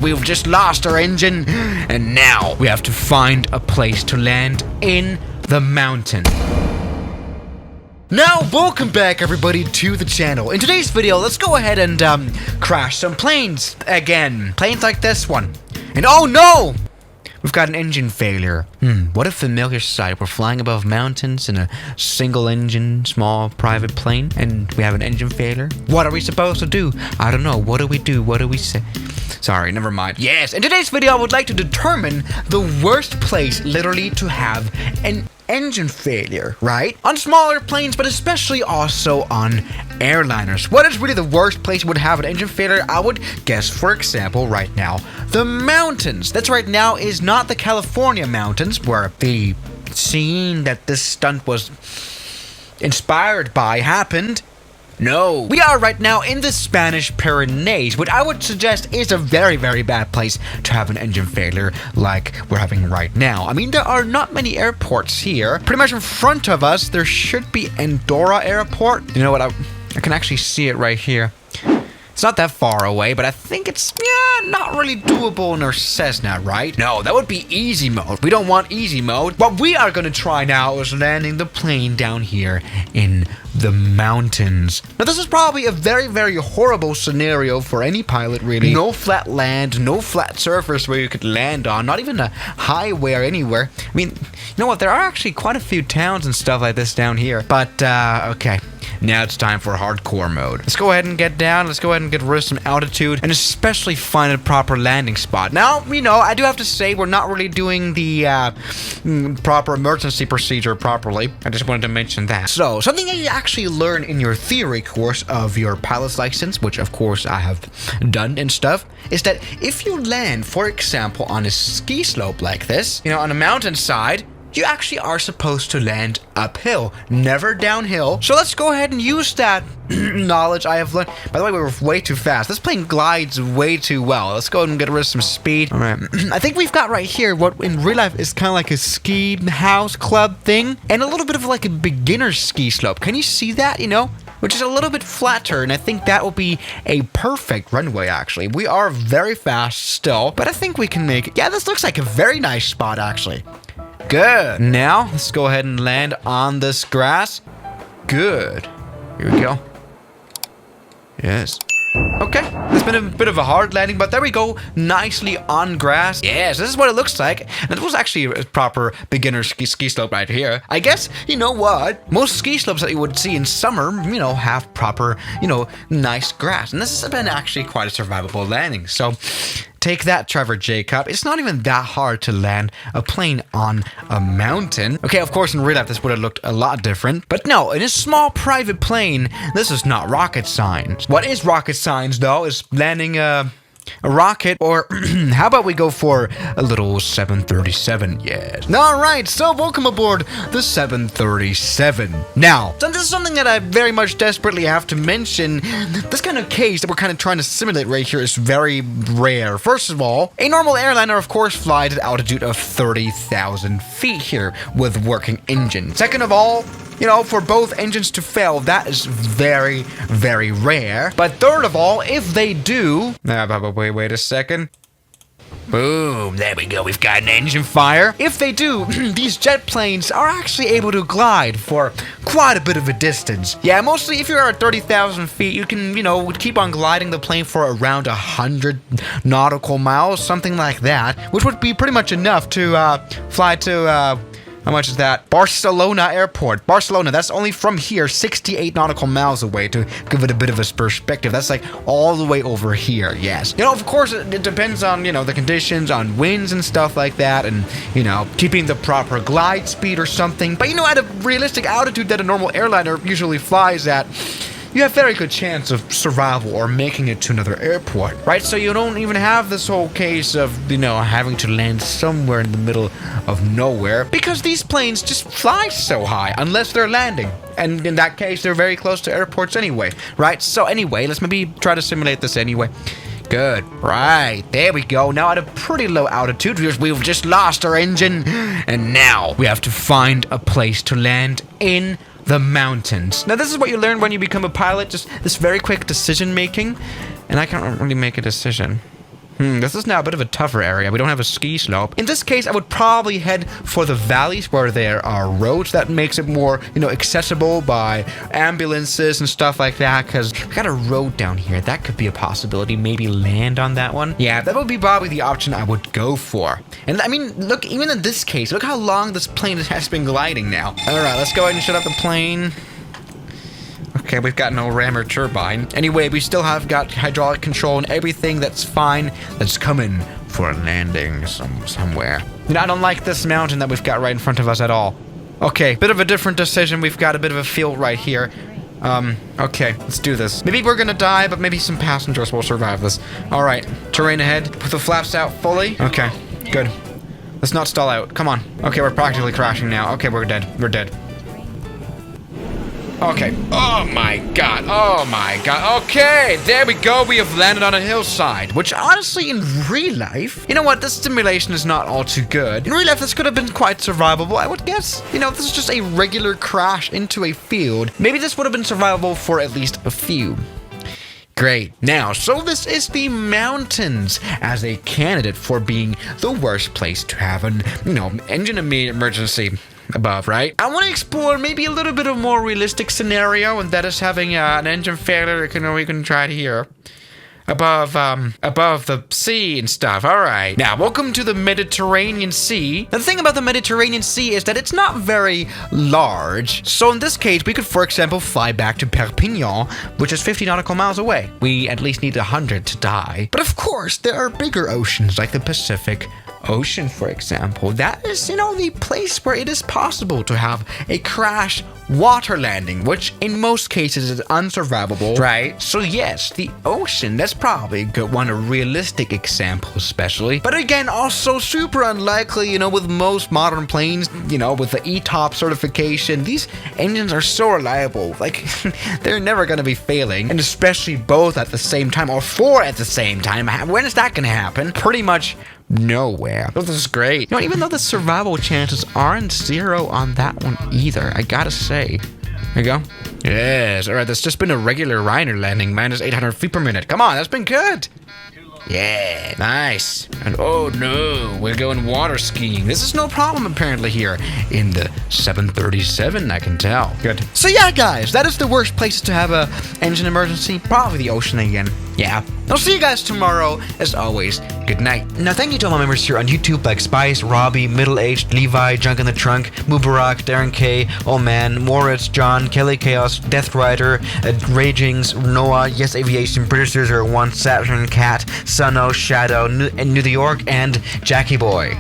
We've just lost our engine, and now we have to find a place to land in the mountain. Now, welcome back everybody to the channel. In today's video, let's go ahead and crash some planes again. Planes like this one. And oh no! We've got an engine failure. What a familiar sight. We're flying above mountains in a single engine, small private plane, and we have an engine failure. What are we supposed to do? I don't know. What do we do? What do we say? Sorry, never mind. Yes, in today's video, I would like to determine the worst place literally to have an engine failure, right? On smaller planes, but especially also on airliners. What is really the worst place you would have an engine failure? I would guess, for example, right now, the mountains. That's right now is not the California mountains, where the scene that this stunt was inspired by happened. No, we are right now in the Spanish Pyrenees, which I would suggest is a very, very bad place to have an engine failure like we're having right now. I mean, there are not many airports here. Pretty much in front of us, there should be Andorra Airport. You know what, I can actually see it right here. It's not that far away, but I think it's, not really doable in our Cessna, right? No, that would be easy mode. We don't want easy mode. What we are going to try now is landing the plane down here in the mountains. Now, this is probably a very, very horrible scenario for any pilot, really. No flat land, no flat surface where you could land on, not even a highway or anywhere. I mean, you know what? There are actually quite a few towns and stuff like this down here. But, okay. Now it's time for hardcore mode. Let's go ahead and get down. Let's go ahead and get rid of some altitude and especially find a proper landing spot. Now, you know, I do have to say we're not really doing the proper emergency procedure properly. I just wanted to mention that. So, something that you actually learn in your theory course of your pilot's license, which of course I have done and stuff, is that if you land, for example, on a ski slope like this, you know, on a mountainside, you actually are supposed to land uphill, never downhill. So let's go ahead and use that knowledge I have learned. By the way, we were way too fast. This plane glides way too well. Let's go ahead and get rid of some speed. All right. I think we've got right here what in real life is kind of like a ski house club thing and a little bit of like a beginner ski slope. Can you see that, you know? Which is a little bit flatter, and I think that will be a perfect runway, actually. We are very fast still, but I think we can make it. Yeah, this looks like a very nice spot, actually. Good. Now, let's go ahead and land on this grass. Good. Here we go. Yes. Okay, it's been a bit of a hard landing, but there we go, nicely on grass. Yes, this is what it looks like. And it was actually a proper beginner ski slope right here. I guess, you know what? Most ski slopes that you would see in summer, you know, have proper, you know, nice grass. And this has been actually quite a survivable landing. So, take that, Trevor Jacob. It's not even that hard to land a plane on a mountain. Okay, of course, in real life, this would have looked a lot different. But no, in a small private plane, this is not rocket science. What is rocket science, though, is landing a rocket, or how about we go for a little 737? Yes. All right, so welcome aboard the 737. Now, this is something that I very much desperately have to mention. This kind of case that we're kind of trying to simulate right here is very rare. First of all, a normal airliner, of course, flies at an altitude of 30,000 feet here with working engine. Second of all, you know, for both engines to fail, that is very, very rare. But third of all, if they do... Wait a second. Boom, there we go, we've got an engine fire. If they do, these jet planes are actually able to glide for quite a bit of a distance. Yeah, mostly if you're at 30,000 feet, you can, you know, keep on gliding the plane for around 100 nautical miles, something like that, which would be pretty much enough to fly to... how much is that? Barcelona Airport. Barcelona, that's only from here, 68 nautical miles away, to give it a bit of a perspective. That's like all the way over here, yes. You know, of course, it depends on, you know, the conditions, on winds and stuff like that, and, you know, keeping the proper glide speed or something. But, you know, at a realistic altitude that a normal airliner usually flies at, you have very good chance of survival or making it to another airport, right? So you don't even have this whole case of, you know, having to land somewhere in the middle of nowhere because these planes just fly so high unless they're landing. And in that case, they're very close to airports anyway, right? So anyway, let's maybe try to simulate this anyway. Good. Right. There we go. Now at a pretty low altitude, we've just lost our engine. And now we have to find a place to land in the mountains. Now this is what you learn when you become a pilot, just this very quick decision making, and I can't really make a decision. This is now a bit of a tougher area. We don't have a ski slope. In this case, I would probably head for the valleys where there are roads. That makes it more, accessible by ambulances and stuff like that, because we got a road down here. That could be a possibility. Maybe land on that one. Yeah, that would be probably the option I would go for. And I mean, look, even in this case, look how long this plane has been gliding now. All right, let's go ahead and shut up the plane. Okay, we've got no ram or turbine. Anyway, we still have got hydraulic control and everything. That's fine. Let's come in for a landing somewhere. I don't like this mountain that we've got right in front of us at all. Okay, bit of a different decision. We've got a bit of a field right here. Okay, let's do this. Maybe we're gonna die, but maybe some passengers will survive this. All right, terrain ahead. Put the flaps out fully. Okay, good. Let's not stall out. Come on. Okay, we're practically crashing now. Okay, we're dead. We're dead. Okay. Oh my god. Oh my god. Okay, there we go. We have landed on a hillside, which honestly, in real life, you know what? This simulation is not all too good. In real life, this could have been quite survivable, I would guess. This is just a regular crash into a field. Maybe this would have been survivable for at least a few. Great. Now, so this is the mountains as a candidate for being the worst place to have an, engine emergency above, right? I want to explore maybe a little bit of more realistic scenario, and that is having an engine failure. We can try it here. Above the sea and stuff. All right. Now, welcome to the Mediterranean Sea. The thing about the Mediterranean Sea is that it's not very large. So in this case, we could, for example, fly back to Perpignan, which is 50 nautical miles away. We at least need 100 to die. But of course, there are bigger oceans like the Pacific Ocean, for example. That is, the place where it is possible to have a crash water landing, which in most cases is unsurvivable, right? So yes, the ocean, that's probably a good one, a realistic example especially. But again, also super unlikely, with most modern planes, with the ETOP certification, these engines are so reliable. Like, they're never going to be failing, and especially both at the same time, or four at the same time. When is that going to happen? Pretty much nowhere. Oh, this is great. Even though the survival chances aren't zero on that one either, I gotta say. There you go. Yes, alright, that's just been a regular Reiner landing, minus 800 feet per minute. Come on, that's been good. Yeah, nice. And oh no, we're going water skiing. This is no problem apparently here in the 737, I can tell. Good. So yeah, guys, that is the worst places to have a engine emergency. Probably the ocean again. Yeah. I'll see you guys tomorrow. As always, good night. Now, thank you to all my members here on YouTube like Spice, Robbie, Middle Aged, Levi, Junk in the Trunk, Mubarak, Darren K, Old Man, Moritz, John, Kelly Chaos, Death Rider, Ragings, Noah, Yes Aviation, British 001, Saturn, Cat, Suno, Shadow, New York, and Jackie Boy.